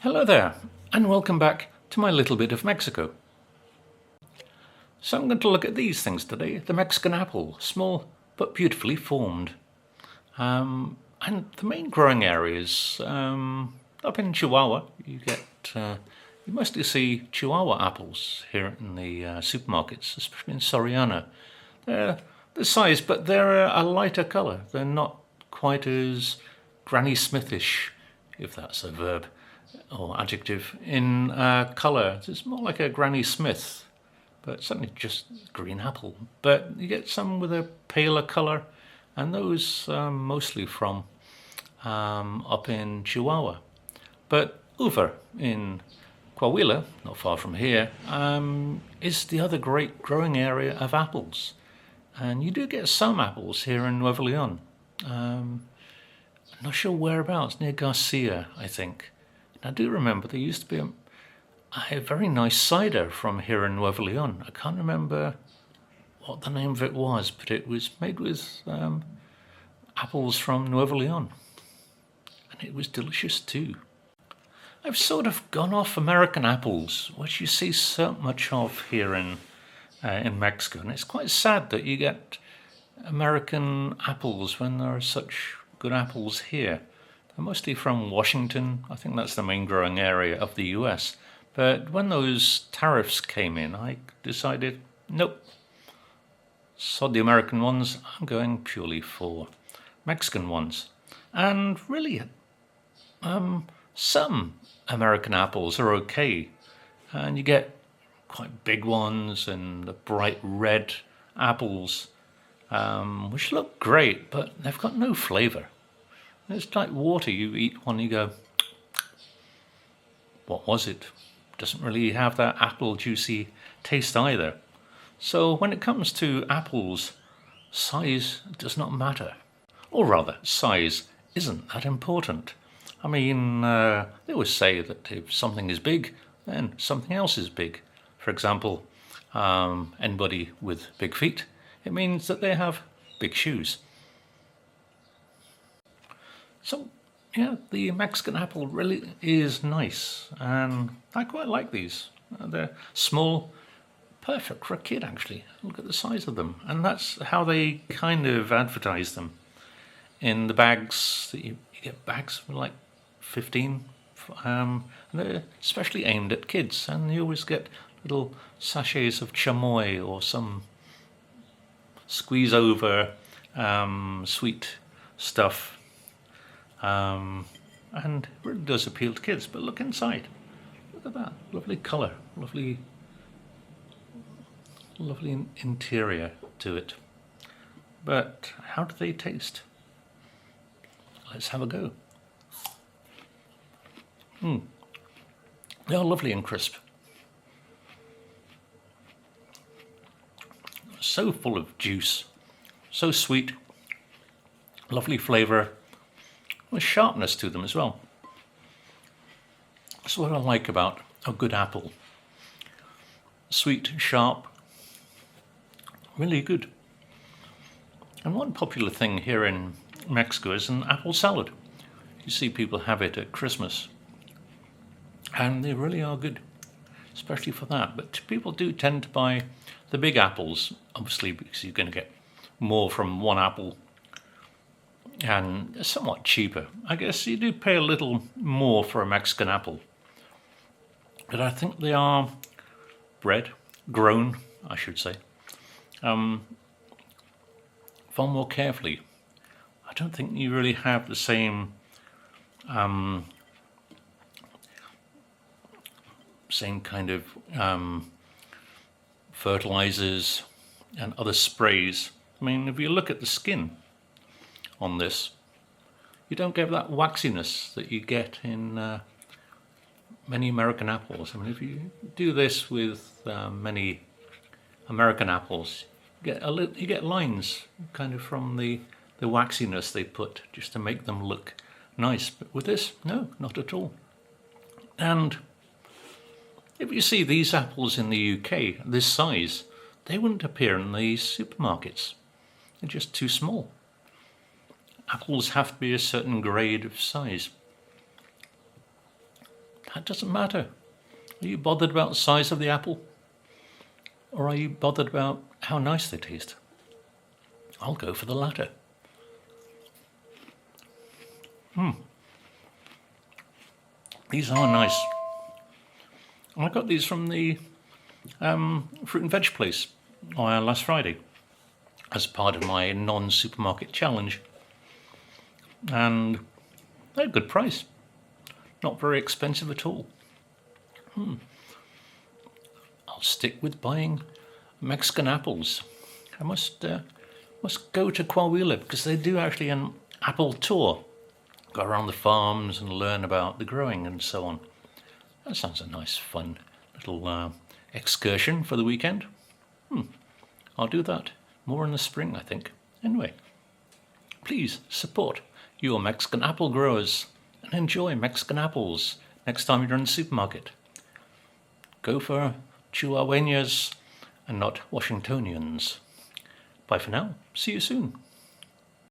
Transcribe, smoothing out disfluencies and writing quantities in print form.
Hello there, and welcome back to my little bit of Mexico. So I'm going to look at these things today. The Mexican apple, small but beautifully formed. And the main growing areas, up in Chihuahua, you mostly see Chihuahua apples here in the supermarkets, especially in Soriana. They're the size, but they're a lighter colour. They're not quite as Granny Smithish, if that's a verb or adjective, in colour. It's more like a Granny Smith, but certainly just green apple. But you get some with a paler colour, and those mostly from up in Chihuahua. But over in Coahuila, not far from here, is the other great growing area of apples. And you do get some apples here in Nuevo Leon. I'm not sure whereabouts, near Garcia, I think. And I do remember there used to be a very nice cider from here in Nuevo Leon. I can't remember what the name of it was, but it was made with apples from Nuevo Leon. And it was delicious too. I've sort of gone off American apples, which you see so much of here in Mexico. And it's quite sad that you get American apples when there are such good apples here. They're mostly from Washington. I think that's the main growing area of the US. But when those tariffs came in, I decided, nope, sod the American ones, I'm going purely for Mexican ones. And really, some American apples are okay. And you get quite big ones and the bright red apples, which look great, but they've got no flavour. It's like water. You eat one, you go, what was it? Doesn't really have that apple juicy taste either. So when it comes to apples, size does not matter. Or rather, size isn't that important. I mean, they always say that if something is big, then something else is big. For example, anybody with big feet, it means that they have big shoes. So, yeah, the Mexican apple really is nice, and I quite like these. They're small, perfect for a kid, actually. Look at the size of them, and that's how they kind of advertise them. In the bags, you get bags for like 15, and they're especially aimed at kids, and you always get little sachets of chamoy or some squeeze over sweet stuff. And it really does appeal to kids. But look inside. Look at that. Lovely colour. Lovely interior to it. But how do they taste? Let's have a go. They are lovely and crisp. So full of juice. So sweet. Lovely flavour. With sharpness to them as well. That's what I like about a good apple. Sweet, sharp, really good. And one popular thing here in Mexico is an apple salad. You see people have it at Christmas. And they really are good, especially for that. But people do tend to buy the big apples, obviously because you're going to get more from one apple. And somewhat cheaper. I guess you do pay a little more for a Mexican apple. But I think they are grown, I should say, far more carefully. I don't think you really have the same kind of fertilizers and other sprays. I mean, if you look at the skin on this, you don't get that waxiness that you get in many American apples. I mean, if you do this with many American apples, you get lines kind of from the waxiness they put just to make them look nice. But with this, no, not at all. And if you see these apples in the UK, this size, they wouldn't appear in the supermarkets. They're just too small. Apples have to be a certain grade of size. That doesn't matter. Are you bothered about the size of the apple? Or are you bothered about how nice they taste? I'll go for the latter. These are nice. I got these from the fruit and veg place last Friday as part of my non-supermarket challenge. And they're a good price. Not very expensive at all. I'll stick with buying Mexican apples. I must go to Coahuila because they do actually an apple tour. Go around the farms and learn about the growing and so on. That sounds a nice, fun little excursion for the weekend. I'll do that. More in the spring, I think. Anyway, please support your Mexican apple growers and enjoy Mexican apples next time you're in the supermarket. Go for Chihuahueñas and not Washingtonians. Bye for now. See you soon.